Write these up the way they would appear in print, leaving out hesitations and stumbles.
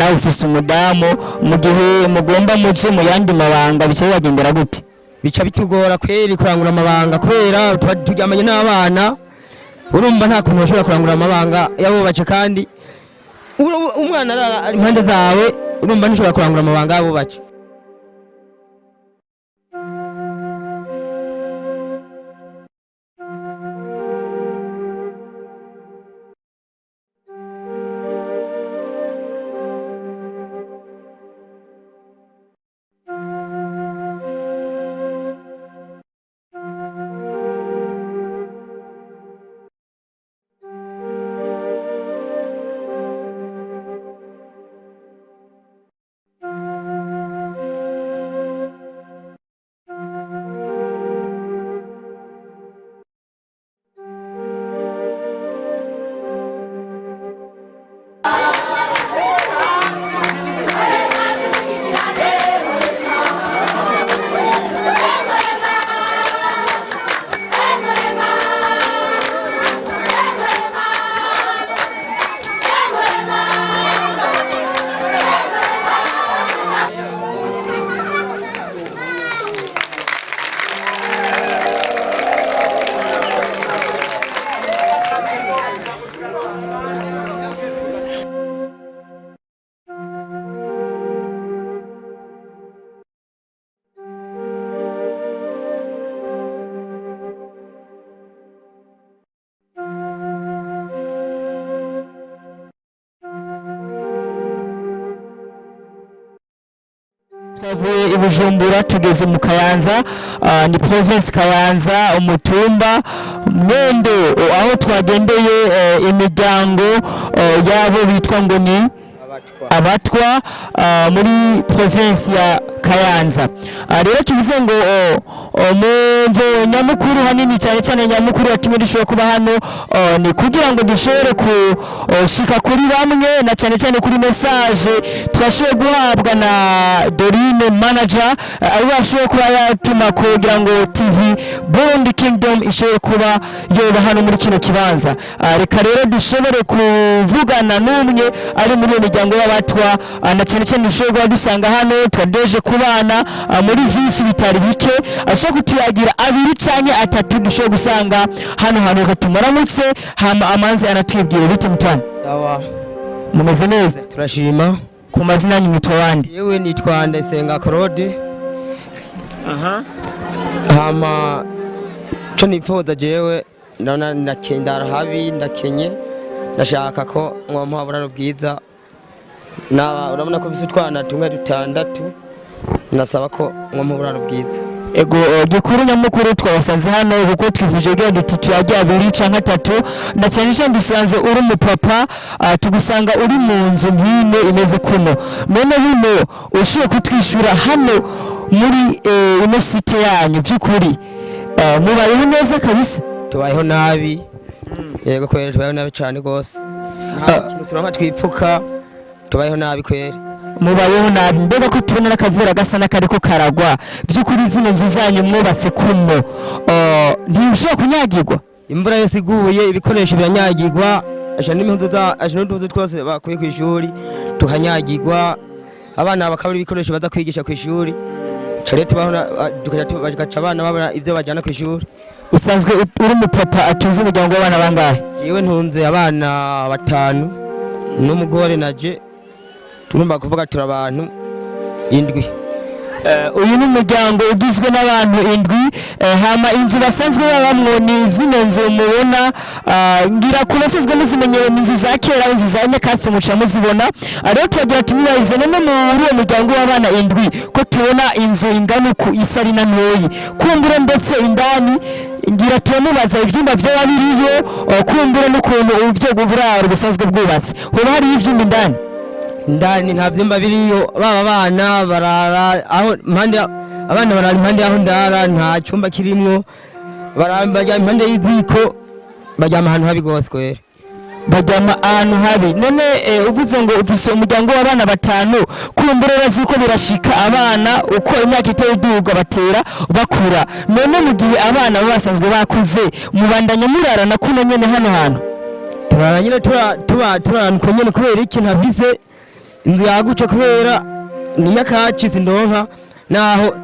nawe ufise umudamu mu gihe mugomba muje mu yandi mabanga bice bagendera gute bica bitugora kweri kurangura amabanga kubera turyamanye n'abana urumva nta kuntu bashobora kurangura amabanga yabubatse kandi umwana ari impande zawe urumva ntishobora kurangura amabanga yabubatse twavuye i Bujumbura tugeze mu Kayanza ni Province Kayanza Umutumba Mwendo aho twagendeye imiryango yabo bitwa ngo ni Abatwa muri province ya Kayanza. Rero tubize ngo mumvo nyamukuru hanini cyane nyamukuru yatumye dushobora kuba hano ni kugira ngo dushobore kushika kuri bamwe na cyane kuri message twashoboye guhabwa na Dorine manager aho bashoboye kuba yatuma kugira ngo TV Bond Kingdom ishobore kuba yoba hano muri kino kibanza. Reka rero dushobore kuvugana n'umwe ari muri iyo miryango y'Abatwa na cyane dushobora dusanga hano twadeje kubana muri vyinshi bitari bike ashobora kutuyagira abiri canke atatu dushobora gusanga hano hantu katumaramutse hama amanzi anatwibwira bite mutana. Sawa mumeze neza turashima. Ku mazina yanyu mitwa wandi? Yewe nitwa Ndasenga Claude. Hama cyo nipfuza jewe ndakendara habi ndakenye ndashaka ko mwampa buraro bwiza na urabona ko bisutwana tumwe dutandatu nasaba ko mwampa buraro bwiza. Ego gikuru nyamukuru twabasanze hano kuko twivuje genda duti yagiye abiri canke atatu na cyane dusanze uri mu papa tugusanga uri mu nzu nkine imeze kuno none hino ushiye kutwishura hano muri ino site yanyu byukuri mubayeho neza kabisa? Tubayeho nabi yego kwere tubayeho nabi cyane gose turanka twipfuka tubayeho nabi kwere. Mubayeho nabi mbega ko tubona nakavura gasa nakariko karagwa byukuri zino nzu zanyu mwubatse kuno ntibishobora kunyagirwa? Imvura yose iguye ibikoresho biranyagirwa n'impundu twose bakuye ku ishuri tukanyagirwa abana bakabura ibikoresho baza kwigisha ku ishuri cyane tubaho bagaca abana babona ibyo bajyana ku ishuri. Usanzwe uri umupapa atunze umuryango w'abana bangahe? Yewe ntunze abana 5 n'umugore naje turumba kuvuga turi abantu 7. Uyu ni umuryango ugizwe n'abantu 7 hama inzu basanzwe babamwo ni zino nzu mubona ngira kunasizwe n'izimenyero inzu za kera inzu za nyakatsi muca muzibona. Rero twagira tumirayize none muri uwo muryango w'abana 7 ko tubona inzu ingana ku isari na ntoyi kumbure ndetse indani ngira tumubaza ivyumba byo babiriyo kumbure n'ukuntu uvyo guburaro busanzwe bwubatse hoba hari ivyumba indani nta byumba biriyo baba abana barara aho abana barara impande yaho ndara nta cyumba kirimwo barambajya impande y'iziko bajyama ahantu habi gose kwera bajyama ahantu habi. None uvuze ngo ufise umuryango w'abana 5 kumbure baziko birashika abana uko imyaka iteye duga batera bakura none mu gihe abana basanzwe bakuze mubandanya murarana kuno nyene hano hantu? Turara nyine turara nyene kubera iki ntavise inzu yagutse kubera ni nyakaci sindonka naho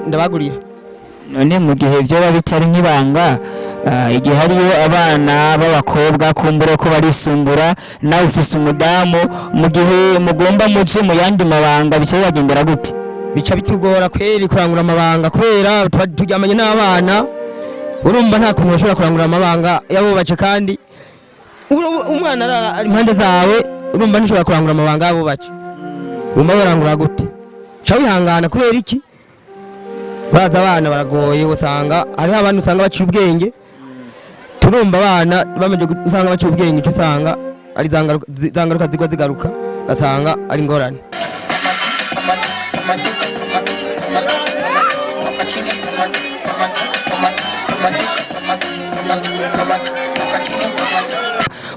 ndabagurira. none mu gihe byoba bitari nk'ibanga igihe hariyo abana b'abakobwa kumbure ko barisumbura nawe ufise umudamu mu gihe mugomba muje mu yandi mabanga bice bagendera gute? Bica bitugora kweri kurangura amabanga kubera turyamanye n'abana, urumva nta kuntu bashobora kurangura amabanga yabubace, kandi umwana ari impande zawe, urumva ntishobora kurangura amabanga yabubace, urumva barangura gute? Ca wihangana kubera iki? Baza abana baragoye, usanga hariho abantu usanga baciye ubwenge, turumva abana bamaze usanga baciye ubwenge, cyo usanga ari zangaruka zigwa zigaruka, gasanga ari ingorane.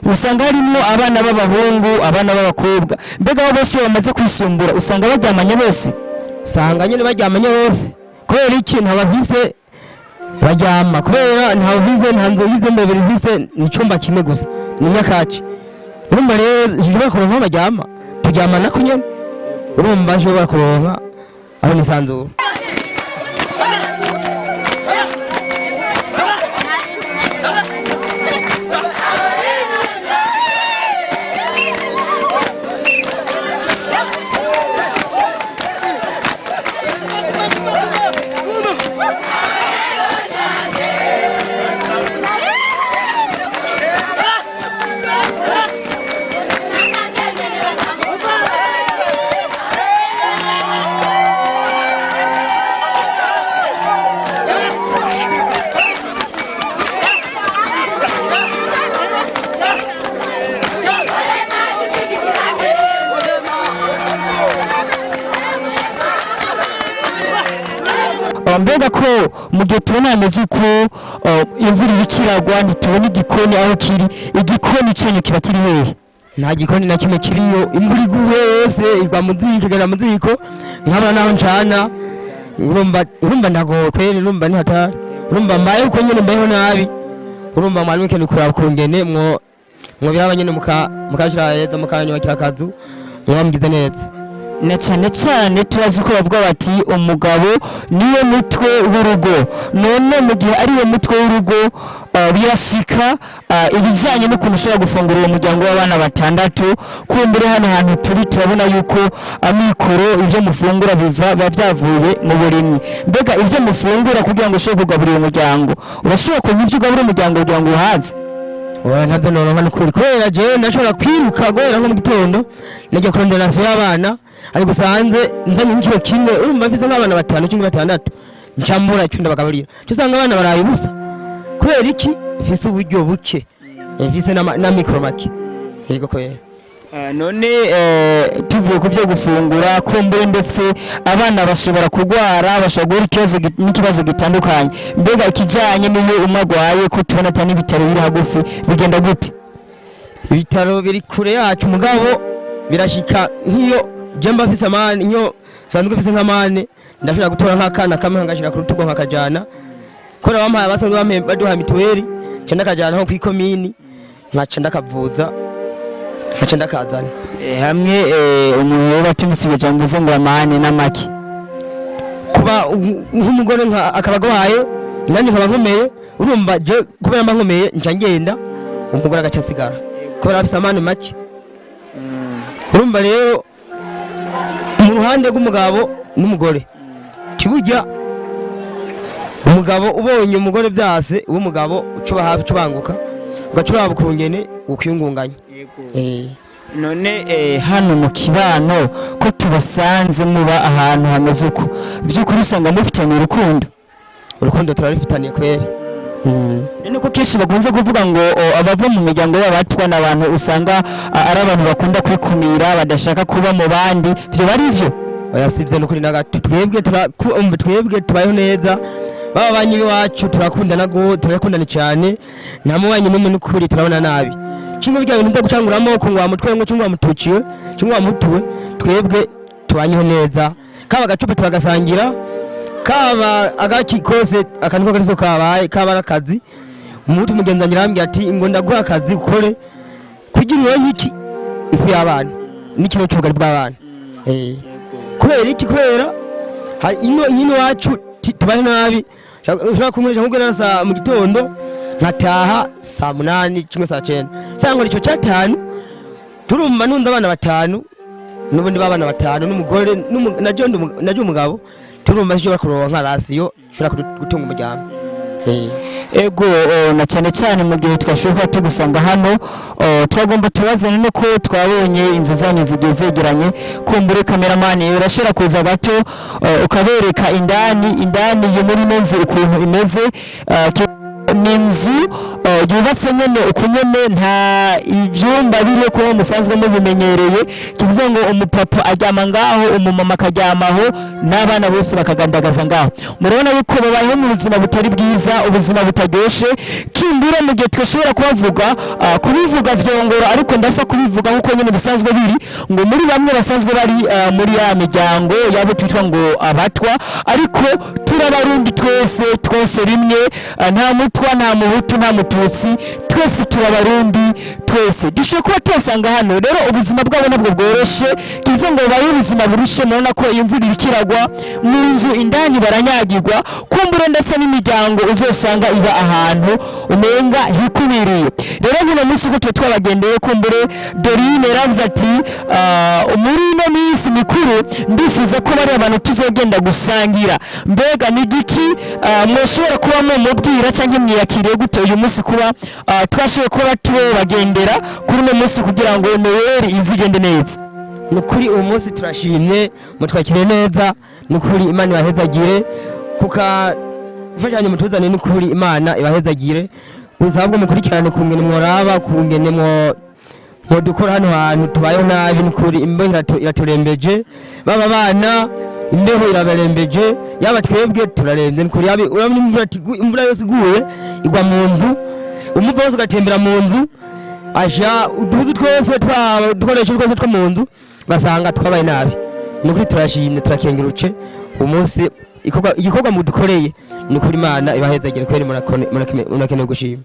usanga harimo abana b'abahungu abana b'abakobwa, mbega abo bose bamaze kwisumbura usanga baryamanye bose? Usanga nyine baryamanye bose kubera iki? Ntabavise baryama kubera ntabavise, nta nzu yize mbere vise ni icyumba kimwe gusa, ni nyakaci. Urumva rero jishobora kuronka baryama, turyamana ko nyene, urumva jishobora kuronka aho nisanzura. mbega ko mu gihe tubona hameze uko imvura irikiragwa ntitubona igikoni aho kiri, igikoni cyanyu kiba kiri hehe? Nta gikoni na kimwe kiriyo, imvura iguye yose igwa mu ziko, igera mu ziko nkaba naho ncana, urumva ndagowe kweri, urumva ni hatari, urumva mbaye uko nyine mbayeho nabi, urumva mwari mukene kuraba kungene mwo biraba nyine mukashira heza mukanyubakira akazu mwamgize neza. Na cyane cyane turazi ko bavuga bati umugabo niwe mutwe w'urugo, none mu gihe ari we mutwe w'urugo birasika ibijyanye n'ukuntu ushobora gufungura uwo muryango w'abana batandatu, kumbure hano hantu turi turabona yuko amikoro ibyo mufungura biva byavuye mu burimyi, mbega ibyo mufungura kugira ngo ushobore kugaburira umuryango urashobora kunywa ibyo ugaburira umuryango kugira ngo uhaze? Ntabwo noronka n'ukuri kubera jewe ndashobora kwiruka guhera nko mu gitondo najya kurondera nasi y'abana, ariko usanze nzanye n'ikiro kimwe, urumva mfise nk'abana batanu cyangwa batandatu ncambura icyo ndabagaburira, cyo usanga abana baraye ubusa kubera iki? Mfise uburyo buke, mfise na mikoro make. Yego kwera. None tuvuye ku byo gufungura kumbure ndetse abana bashobora kugwara, bashobora guhura n'ikibazo gitandukanye, mbega ikijyanye n'iyo umagwaye ko tubona atari ibitaro biri hagufi bigenda gute? Ibitaro biri kure yacu mugabo birashika nk'iyo jemba mfise amani, iyo sanzwe mfise nk'amani ndashobora gutora nk'akana kamwe ngashira ku rutugo nkakajana, kora bampaye abasanzwe baduha mituweli nca ndakajana nko kw'ikomini nkaca ndakavuza nkaca ndakazana. Hamwe umuntu yoba tumisiwe jambuze ngo amani n'amaki kuba nk'umugore akaba agwaye nanjye nkaba nkomeye, urumva je kubera mba nkomeye nca ngenda umugore agaca asigara kubera afise amani make. Urumva rero mu ruhande rw'umugabo n'umugore kiburya umugabo ubonye umugore byase uw'umugabo ucuba hafi cubanguka ugacuraba kungene ukwiyungunganya. None hano mu kibano ko tubasanze muba ahantu hameze uko by'ukuri usanga mufitanye urukundo turarifitaniye kweri. None ko kenshi bakunze kuvuga ngo abava mu miryango y'Abatwa n'abantu usanga ari abantu bakunda kwikumira badashaka kuba mu bandi, byo bari byo? Oya sivyo n'ukuri na gato, twebwe tubayeho neza, baba banyi biwacu turakundana cyane, nta mubanyi n'umwe n'ukuri turabona nabi. Cingo bya bintu byo gucanguramo ko ngwa mutwe ngo cyangwa mutuciwe cyangwa mutuwe, twebwe tubanyeho neza, kaba gacupa turagasangira, kaba agaki kose akaniko kariso kabaye kaba akazi umuntu mugenzanira ambye ati ngo ndaguha akazi ukore kugira uronke iki ifu y'abana, n'ikiro cy'ubugari bw'abana kubera iki kubera ino wacu tubaye nabi ushobora kumwisha nk'ubwo nasa mu gitondo nkataha saa 8 kimwe saa 9 cyangwa icyo cyatanu turumva nunze abana batanu n'ubundi babana batanu n'umugore naje umugabo turumva cyo kuronka rasiyo ushobora gutunga umuryango ego na cyane cyane mu gihe twashoboka tugusanga hano twagomba tubazane no ko twabonye inzu zanyu zigezegeranye kumbure cameraman urashobora kuza gato ukabereka indani yo muri neze ukuntu imeze ni inzu yubatse nyene ukunyene nta ivyumba biri ko musanzwe mubimenyereye kivuze ngo umupapa ajyama ngaho umumama akajyamaho n'abana bose bakagandagaza ngaho murabona yuko babayeho mu buzima butari bwiza ubuzima butaryoshe kimbura mu gihe twashobora kubivuga vyongora ariko ndafa kubivuga nkuko nyene bisanzwe biri ngo muri bamwe basanzwe bari muri ya miryango yabo twitwa ngo abatwa ariko turabarundi twese rimwe nta mutwa nta muhutu nta mututsi twese turabarundi twese dushobora kuba twasanga hano rero ubuzima bwabo nabwo bworoshe kivuze ngo babaye ubuzima burushe murabona ko imvura irikiragwa mu nzu indani baranyagirwa kumbure ndetse n'imiryango uzosanga iba ahantu umenga hikubiriye rero nkino munsi uko twabagendeye kumbure Dorine yaravuze ati muri ino minsi mikuru ndifuza ko bari abantu tuzogenda gusangira mbega ni giki mwoshobora kuba mubwira cyangwa mwiyakiriye gute uyu munsi kuba twashoboye kuba tubagendera kuri uno munsi kugira ngo Noel izigende neza nukuri uyu munsi turashimye mutwakire neza nukuri Imana ibahezagire kuka fashanyo mutuzane nukuri Imana ibahezagire uzabwo mukurikirane kungene mworaba kungene mwo dukora hano hantu tubayeho nabi nukuri imbeho iraturembeje baba bana imbeho irabarembeje yaba twebwe turarembye nukuri urabona imvura yose iguye igwa mu nzu umuva wose ugatembera mu nzu asha uduhuzu twese dukoresha twese two mu nzu basanga twabaye nabi nukuri turashimye turakenguruke umunsi igikorwa mudukoreye nukuri Imana ibahezagire kweri murakeneye gushima